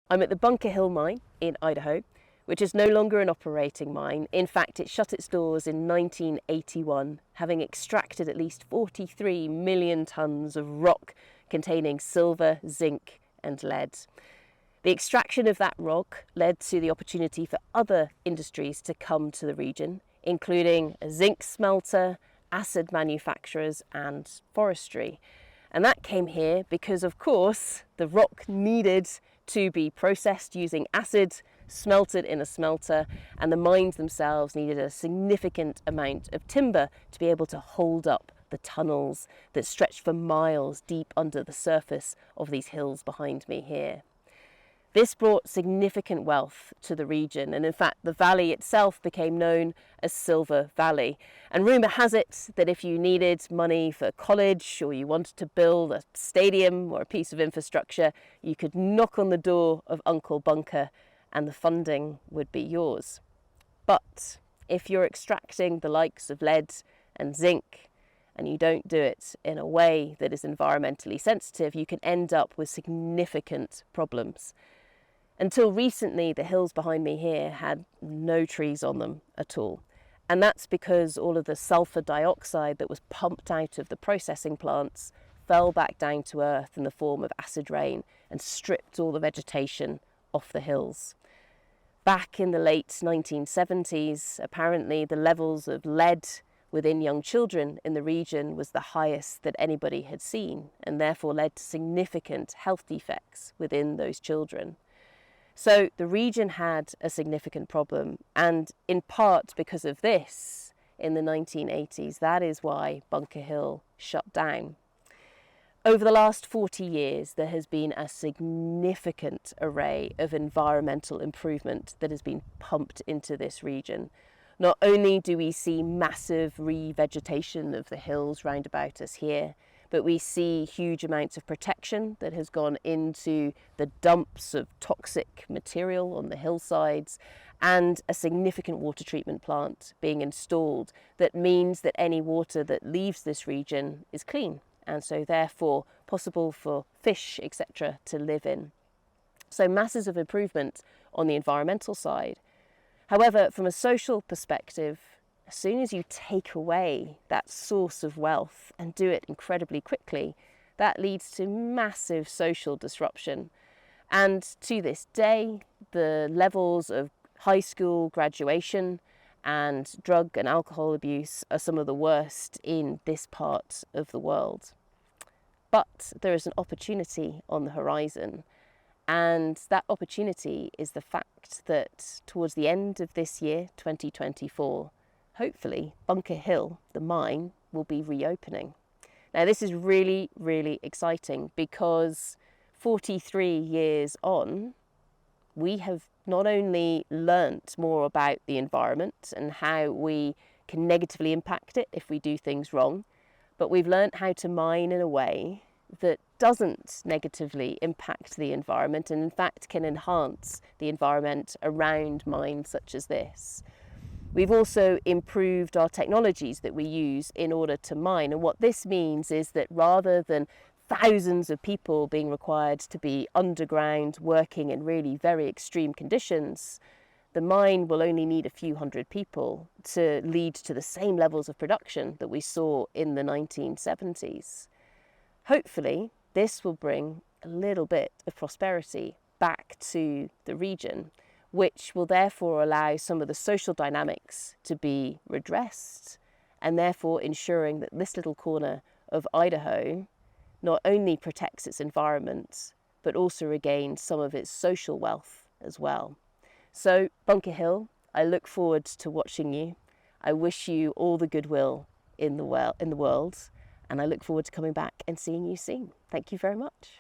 I'm at the Bunker Hill mine in Idaho, which is no longer an operating mine. In fact, it shut its doors in 1981, having extracted at least 43 million tonnes of rock containing silver, zinc and lead. The extraction of that rock led to the opportunity for other industries to come to the region, including a zinc smelter, acid manufacturers and forestry. And that came here because, of course, the rock needed to be processed using acid, smelted in a smelter, and the mines themselves needed a significant amount of timber to be able to hold up the tunnels that stretched for miles deep under the surface of these hills behind me here. This brought significant wealth to the region, and in fact the valley itself became known as Silver Valley. And rumour has it that if you needed money for college or you wanted to build a stadium or a piece of infrastructure, you could knock on the door of Uncle Bunker and the funding would be yours. But if you're extracting the likes of lead and zinc, and you don't do it in a way that is environmentally sensitive, you can end up with significant problems. Until recently, the hills behind me here had no trees on them at all. And that's because all of the sulfur dioxide that was pumped out of the processing plants fell back down to earth in the form of acid rain and stripped all the vegetation off the hills. Back in the late 1970s, apparently the levels of lead within young children in the region was the highest that anybody had seen, and therefore led to significant health defects within those children. So the region had a significant problem, and in part because of this, in the 1980s, that is why Bunker Hill shut down. Over the last 40 years, there has been a significant array of environmental improvement that has been pumped into this region. Not only do we see massive revegetation of the hills round about us here, but we see huge amounts of protection that has gone into the dumps of toxic material on the hillsides, and a significant water treatment plant being installed that means that any water that leaves this region is clean, and so therefore possible for fish, etc., to live in. So masses of improvement on the environmental side. However, from a social perspective, as soon as you take away that source of wealth and do it incredibly quickly, that leads to massive social disruption. And to this day, the levels of high school graduation and drug and alcohol abuse are some of the worst in this part of the world. But there is an opportunity on the horizon, and that opportunity is the fact that towards the end of this year, 2024, hopefully Bunker Hill, the mine, will be reopening. Now this is really, really exciting because 43 years on, we have not only learnt more about the environment and how we can negatively impact it if we do things wrong, but we've learnt how to mine in a way that doesn't negatively impact the environment and in fact can enhance the environment around mines such as this. We've also improved our technologies that we use in order to mine, and what this means is that rather than thousands of people being required to be underground working in really very extreme conditions, the mine will only need a few hundred people to lead to the same levels of production that we saw in the 1970s. Hopefully, this will bring a little bit of prosperity back to the region, which will therefore allow some of the social dynamics to be redressed, and therefore ensuring that this little corner of Idaho not only protects its environment, but also regains some of its social wealth as well. So Bunker Hill, I look forward to watching you. I wish you all the goodwill in the world, and I look forward to coming back and seeing you soon. Thank you very much.